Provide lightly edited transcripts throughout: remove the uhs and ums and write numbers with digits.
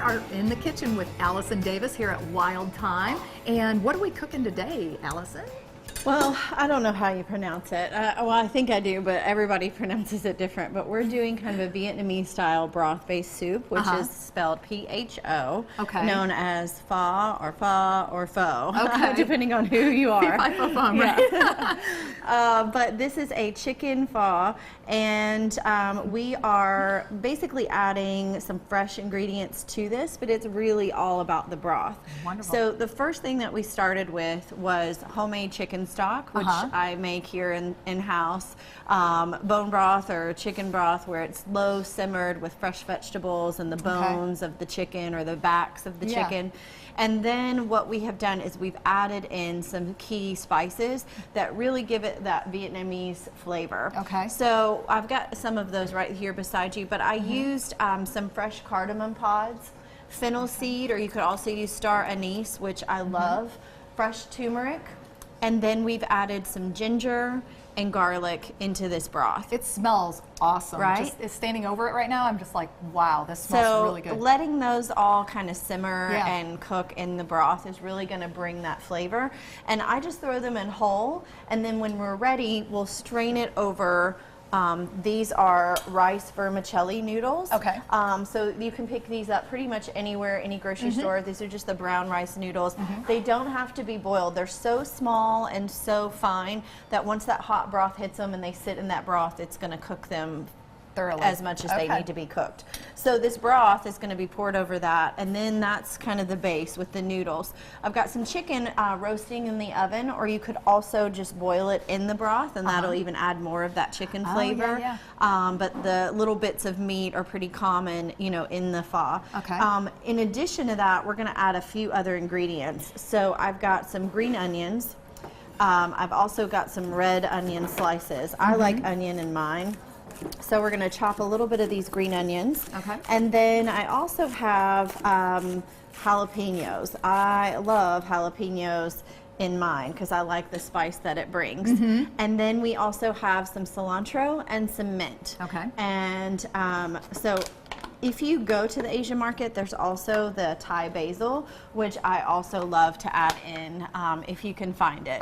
are in the kitchen with Allison Davis here at Wild Thyme. And what are we cooking today, Allison? Well, I don't know how you pronounce it. Well, I think I do, but everybody pronounces it different. But we're doing kind of a Vietnamese style broth-based soup, which is spelled P-H-O, known as pho or pho, depending on who you are. Right? But this is a chicken pho, and we are basically adding some fresh ingredients to this, but it's really all about the broth. Wonderful. So the first thing that we started with was homemade chicken stock, which I make here in-house. Bone broth or chicken broth where it's low simmered with fresh vegetables and the bones of the chicken or the backs of the chicken. And then what we have done is we've added in some key spices that really give it that Vietnamese flavor. So I've got some of those right here beside you, but I used some fresh cardamom pods, fennel seed, or you could also use star anise, which I love, fresh turmeric, and then we've added some ginger and garlic into this broth. It smells awesome. Right? Just standing over it right now, I'm just like, wow, this smells really good. So letting those all kind of simmer and cook in the broth is really going to bring that flavor. And I just throw them in whole, and then when we're ready, we'll strain it over. These are rice vermicelli noodles. So you can pick these up pretty much anywhere, any grocery store. These are just the brown rice noodles. They don't have to be boiled. They're so small and so fine that once that hot broth hits them and they sit in that broth, it's going to cook them thoroughly as much as they need to be cooked. So this broth is going to be poured over that, and then that's kind of the base with the noodles. I've got some chicken roasting in the oven, or you could also just boil it in the broth, and that'll even add more of that chicken flavor. But the little bits of meat are pretty common, you know, in the pho. In addition to that, we're going to add a few other ingredients. So I've got some green onions. I've also got some red onion slices. I like onion in mine. So we're going to chop a little bit of these green onions. And then I also have jalapeños. I love jalapeños in mine because I like the spice that it brings. And then we also have some cilantro and some mint. And so if you go to the Asian market, there's also the Thai basil, which I also love to add in if you can find it.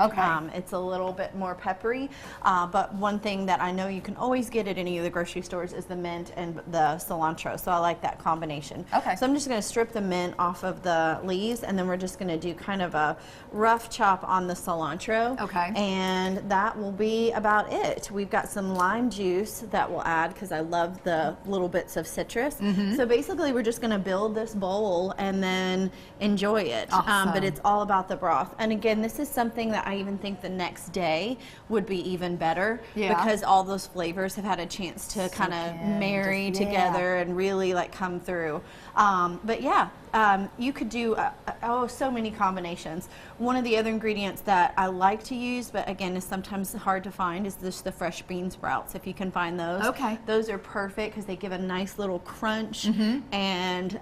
It's a little bit more peppery, but one thing that I know you can always get at any of the grocery stores is the mint and the cilantro, so I like that combination. So I'm just going to strip the mint off of the leaves, and then we're just going to do kind of a rough chop on the cilantro, and that will be about it. We've got some lime juice that we'll add because I love the little bits of citrus. So basically we're just going to build this bowl and then enjoy it. But it's all about the broth. And again, this is something that I even think the next day would be even better because all those flavors have had a chance to kind of marry together and really like come through. But yeah, you could do so many combinations. One of the other ingredients that I like to use, but again is sometimes hard to find, is just the fresh bean sprouts. If you can find those, those are perfect because they give a nice little crunch and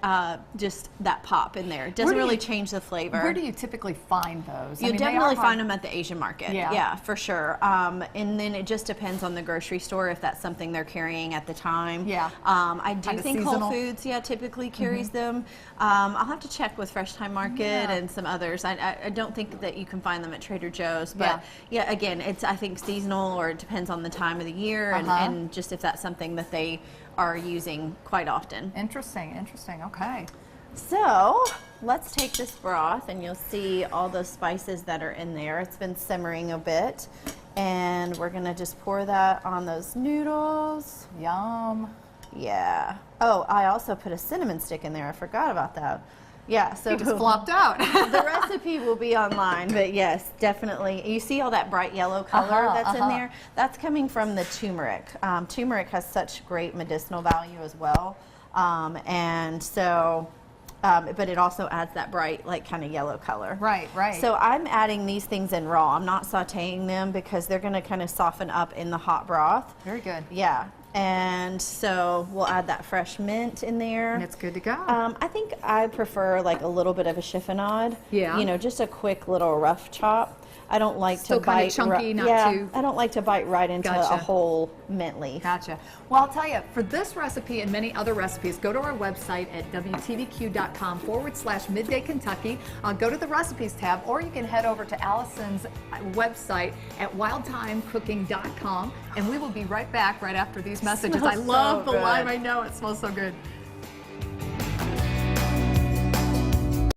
just that pop in there. It doesn't really change the flavor. Where do you typically find those? You definitely find them at the Asian market. Yeah, for sure. And then it just depends on the grocery store if that's something they're carrying at the time. I do think Whole Foods, typically carries them. I'll have to check with Fresh Time Market and some others. I don't think that you can find them at Trader Joe's, but again, it's I think seasonal, or it depends on the time of the year and just if that's something that they are using quite often. Interesting, okay. So let's take this broth, and you'll see all those spices that are in there. It's been simmering a bit, and we're gonna just pour that on those noodles. Yum. Yeah. Oh, I also put a cinnamon stick in there. I forgot about that. Yeah, so you just flopped out. The recipe will be online, but yes, definitely. You see all that bright yellow color that's in there? That's coming from the turmeric. Turmeric has such great medicinal value as well, and so. But it also adds that bright, like, kind of yellow color. Right. So I'm adding these things in raw. I'm not sautéing them because they're going to kind of soften up in the hot broth. Very good. Yeah. And so we'll add that fresh mint in there. And it's good to go. I think I prefer like a little bit of a chiffonade. Yeah. You know, just a quick little rough chop. I don't like Still to kind bite. of chunky, not yeah, too. I don't like to bite right into Gotcha. a whole mint leaf. Gotcha. Well, I'll tell you, for this recipe and many other recipes, go to our website at wtbq.com/Midday Kentucky. Go to the recipes tab, or you can head over to Allison's website at wildtimecooking.com, and we will be right back right after these messages. I love the lime. I know it smells so good.